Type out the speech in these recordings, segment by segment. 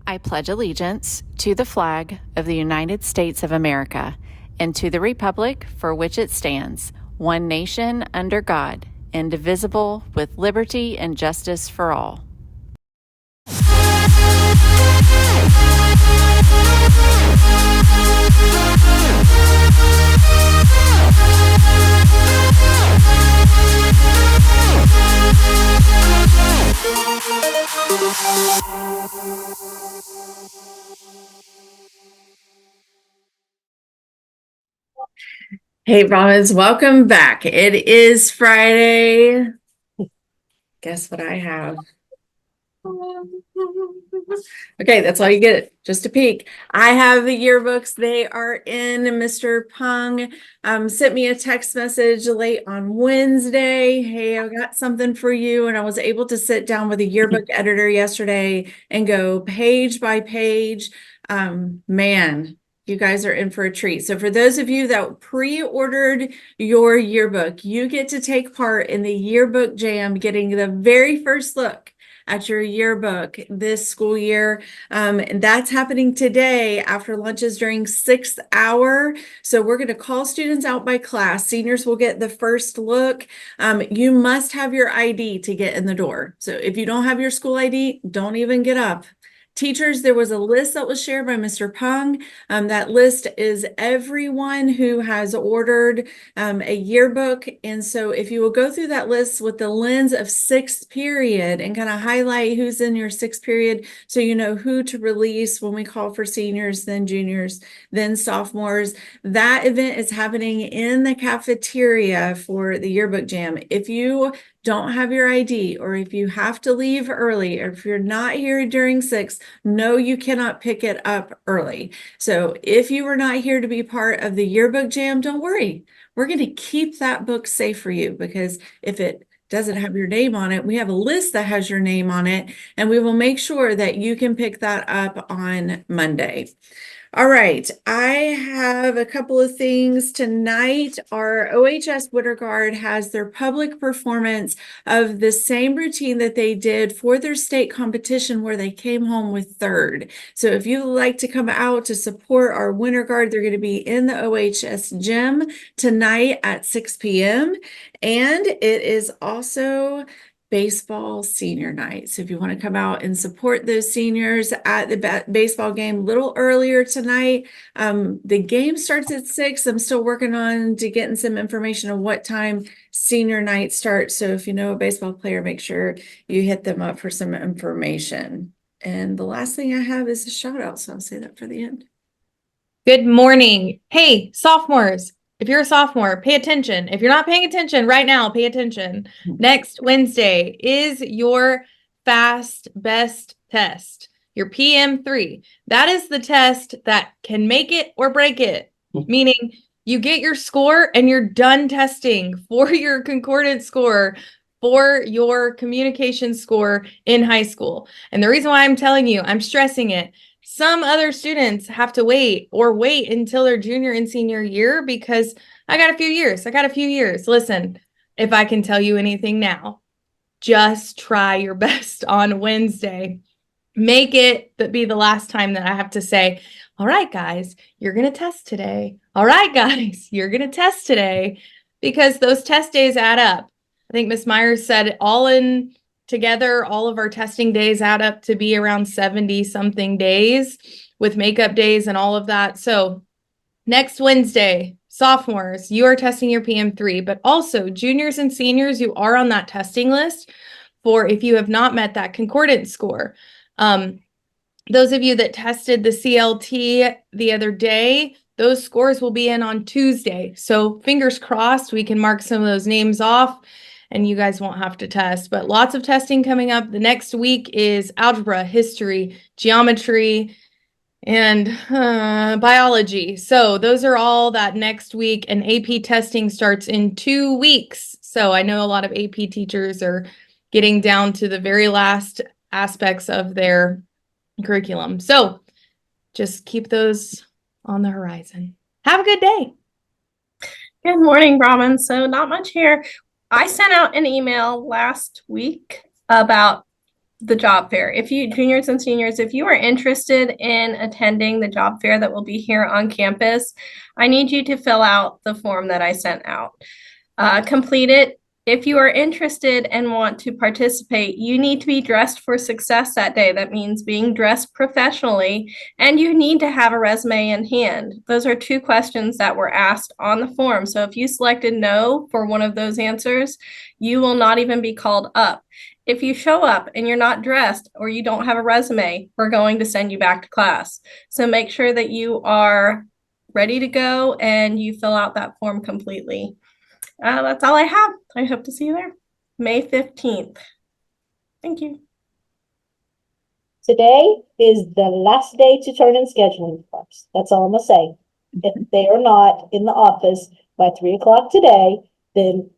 I pledge allegiance to the flag of the United States of America and to the republic for which it stands, one nation under God, indivisible, with liberty and justice for all. Hey, Brahmins, welcome back. It is Friday. Guess what I have? Okay, that's all you get, just a peek. I have the yearbooks. They are in. Mr. Pung sent me a text message late on Wednesday. Hey, I got something for you. And I was able to sit down with a yearbook editor yesterday and go page by page. Man, you guys are in for a treat. So for those of you that pre-ordered your yearbook, you get to take part in the yearbook jam, getting the very first look at your yearbook this school year. And that's happening today after lunches during 6th hour. So we're going to call students out by class. Seniors will get the first look. You must have your ID to get in the door. So if you don't have your school ID, don't even get up. Teachers, there was a list that was shared by Mr. Pung. That list is everyone who has ordered a yearbook. And so if you will go through that list with the lens of 6th period and kind of highlight who's in your 6th period so you know who to release when we call for seniors, then juniors, then sophomores. That event is happening in the cafeteria for the yearbook jam. If you don't have your ID, or if you have to leave early, or if you're not here during 6, no, you cannot pick it up early. So if you were not here to be part of the yearbook jam, don't worry. We're going to keep that book safe for you, because if it doesn't have your name on it, we have a list that has your name on it, and we will make sure that you can pick that up on Monday. All right, I have a couple of things tonight. Our OHS Winter Guard has their public performance of the same routine that they did for their state competition, where they came home with 3rd. So if you would like to come out to support our Winter Guard, they're going to be in the OHS gym tonight at 6 p.m. And it is also baseball senior night. So if you want to come out and support those seniors at the baseball game a little earlier tonight, the game starts at 6. I'm still working on to getting some information on what time senior night starts. So if you know a baseball player, make sure you hit them up for some information. And the last thing I have is a shout out. So I'll say that for the end. Good morning. Hey, sophomores. If you're a sophomore, pay attention. If you're not paying attention right now, pay attention. Next Wednesday is your FAST Best test, your PM3. That is the test that can make it or break it, meaning you get your score and you're done testing for your concordance score, for your communication score in high school. And the reason why I'm telling you, I'm stressing it, some other students have to wait until their junior and senior year, because I got a few years. Listen, if I can tell you anything now, just try your best on Wednesday. Make it be the last time that I have to say, all right, guys, you're going to test today. All right, guys, you're going to test today, because those test days add up. I think Ms. Myers said all in together, all of our testing days add up to be around 70 something days with makeup days and all of that. So next Wednesday, sophomores, you are testing your PM3, but also juniors and seniors, you are on that testing list for if you have not met that concordance score. Those of you that tested the CLT the other day, those scores will be in on Tuesday. So fingers crossed, we can mark some of those names off and you guys won't have to test, but lots of testing coming up. The next week is algebra, history, geometry, and biology. So those are all that next week, and AP testing starts in 2 weeks. So I know a lot of AP teachers are getting down to the very last aspects of their curriculum. So just keep those on the horizon. Have a good day. Good morning, Brahman. So not much here. I sent out an email last week about the job fair. If you, juniors and seniors, if you are interested in attending the job fair that will be here on campus, I need you to fill out the form that I sent out. Complete it. If you are interested and want to participate, you need to be dressed for success that day. That means being dressed professionally, and you need to have a resume in hand. Those are two questions that were asked on the form. So if you selected no for one of those answers, you will not even be called up. If you show up and you're not dressed or you don't have a resume, we're going to send you back to class. So make sure that you are ready to go and you fill out that form completely. That's all I have. I hope to see you there. May 15th. Thank you. Today is the last day to turn in scheduling forms. That's all I'm gonna say. If they are not in the office by 3 o'clock today, then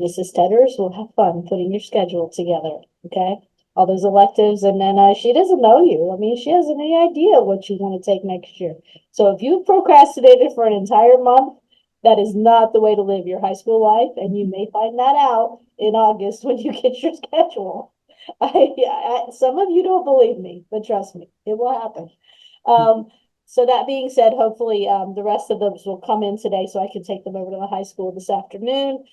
Mrs. Tedders will have fun putting your schedule together, okay? All those electives, and then she doesn't know you. I mean, she hasn't any idea what you want to take next year. So if you've procrastinated for an entire month, that is not the way to live your high school life, and you may find that out in August when you get your schedule. Some of you don't believe me, but trust me, it will happen. So that being said, hopefully the rest of those will come in today so I can take them over to the high school this afternoon.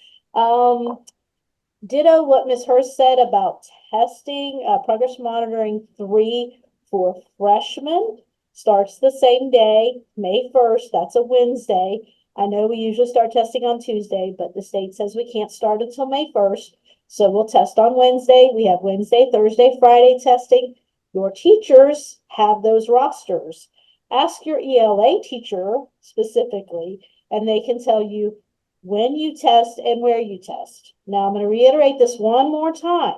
Ditto what Ms. Hurst said about testing, progress monitoring 3 for freshmen starts the same day, May 1st. That's a Wednesday. I know we usually start testing on Tuesday, but the state says we can't start until May 1st. So we'll test on Wednesday. We have Wednesday, Thursday, Friday testing. Your teachers have those rosters. Ask your ELA teacher specifically, and they can tell you when you test and where you test. Now I'm going to reiterate this one more time.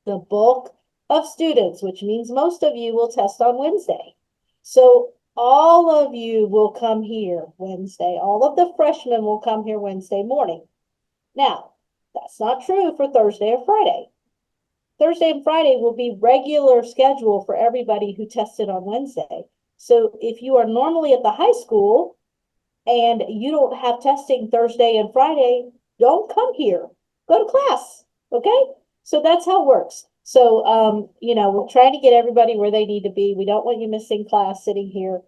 The bulk of students, which means most of you, will test on Wednesday. So all of you will come here Wednesday. All of the freshmen will come here Wednesday morning. Now, that's not true for Thursday or Friday. Thursday and Friday will be regular schedule for everybody who tested on Wednesday. So if you are normally at the high school and you don't have testing Thursday and Friday, don't come here. Go to class, okay? So that's how it works. So, we're trying to get everybody where they need to be. We don't want you missing class sitting here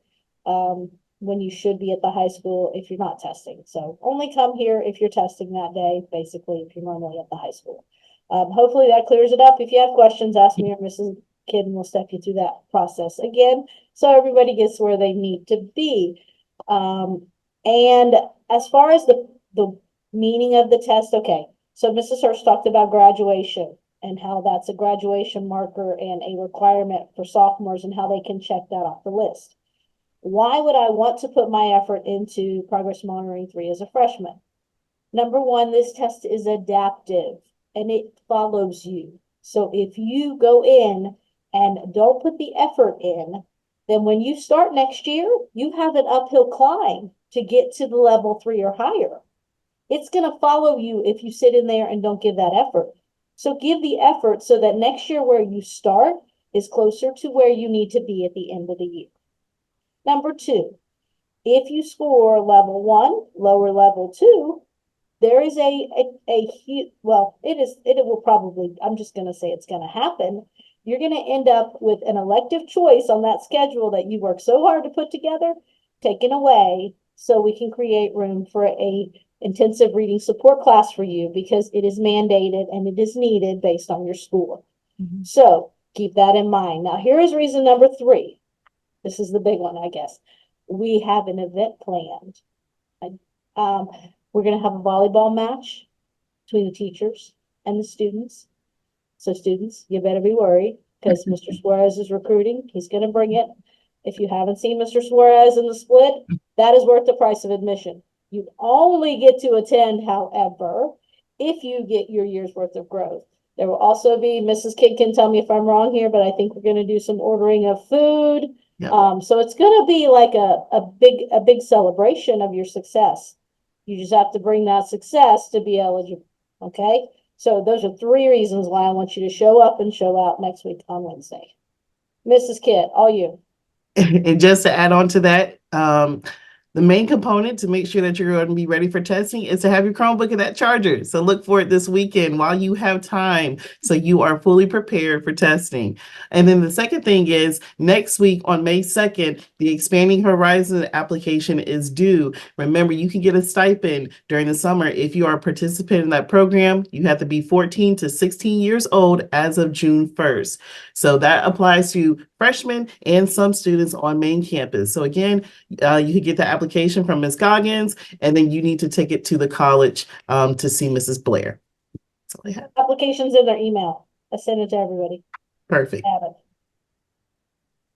when you should be at the high school if you're not testing. So only come here if you're testing that day, basically, if you're normally at the high school. Hopefully that clears it up. If you have questions, ask me or Mrs. Kidd, and we'll step you through that process again so everybody gets where they need to be. And as far as the meaning of the test, okay, so Mrs. Hurst talked about graduation and how that's a graduation marker and a requirement for sophomores and how they can check that off the list. Why would I want to put my effort into Progress Monitoring 3 as a freshman? Number one, this test is adaptive and it follows you. So if you go in and don't put the effort in, then when you start next year, you have an uphill climb to get to the level 3 or higher. It's going to follow you if you sit in there and don't give that effort. So give the effort so that next year where you start is closer to where you need to be at the end of the year. Number 2, if you score level 1, lower level 2, there is it will probably, I'm just going to say it's going to happen. You're going to end up with an elective choice on that schedule that you worked so hard to put together, taken away, so we can create room for a intensive reading support class for you because it is mandated and it is needed based on your score. Mm-hmm. So keep that in mind. Now, here is reason number 3. This is the big one, I guess. We have an event planned. We're going to have a volleyball match between the teachers and the students. So students, you better be worried because Mr. Suarez is recruiting. He's going to bring it. If you haven't seen Mr. Suarez in the split, that is worth the price of admission. You only get to attend, however, if you get your year's worth of growth. There will also be, Mrs. Kidd can tell me if I'm wrong here, but I think we're going to do some ordering of food. Yep. So it's going to be like a big celebration of your success. You just have to bring that success to be eligible. Okay. So those are 3 reasons why I want you to show up and show out next week on Wednesday. Mrs. Kidd, all you. And just to add on to that, The main component to make sure that you're going to be ready for testing is to have your Chromebook and that charger. So look for it this weekend while you have time, so you are fully prepared for testing. And then the second thing is next week on May 2nd, the Expanding Horizon application is due. Remember, you can get a stipend during the summer if you are a participant in that program. You have to be 14 to 16 years old as of June 1st. So that applies to freshmen and some students on main campus. So again, you can get the application from Ms. Goggins, and then you need to take it to the college to see Mrs. Blair. That's all I have. Applications in their email. I sent it to everybody. Perfect. Have it.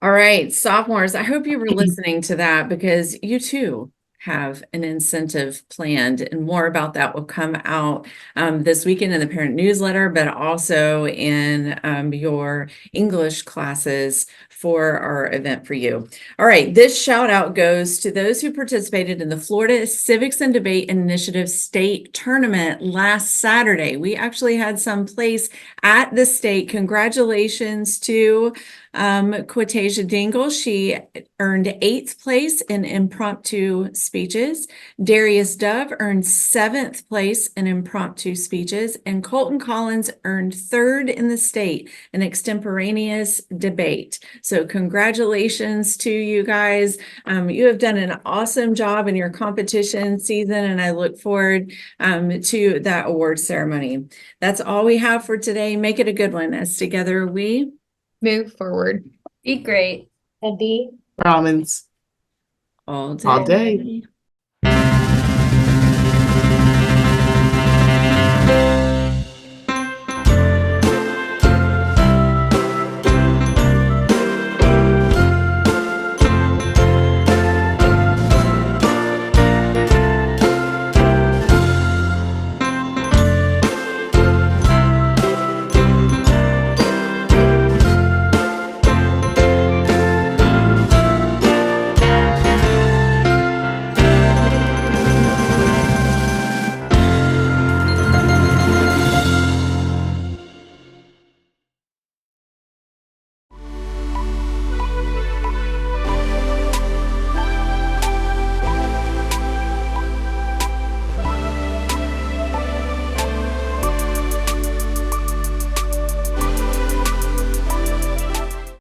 All right, sophomores, I hope you were listening to that because you too have an incentive planned, and more about that will come out this weekend in the parent newsletter, but also in your English classes for our event for you. All right, this shout out goes to those who participated in the Florida Civics and Debate Initiative State Tournament last Saturday. We actually had some place at the state. Congratulations to Quatasia Dingle. She earned 8th place in impromptu speeches. Darius Dove earned 7th place in impromptu speeches, and Colton Collins earned 3rd in the state in extemporaneous debate. So congratulations to you guys. You have done an awesome job in your competition season, and I look forward to that award ceremony. That's all we have for today. Make it a good one, as together we Move forward. Be great. And B, Brahmins all day. all day.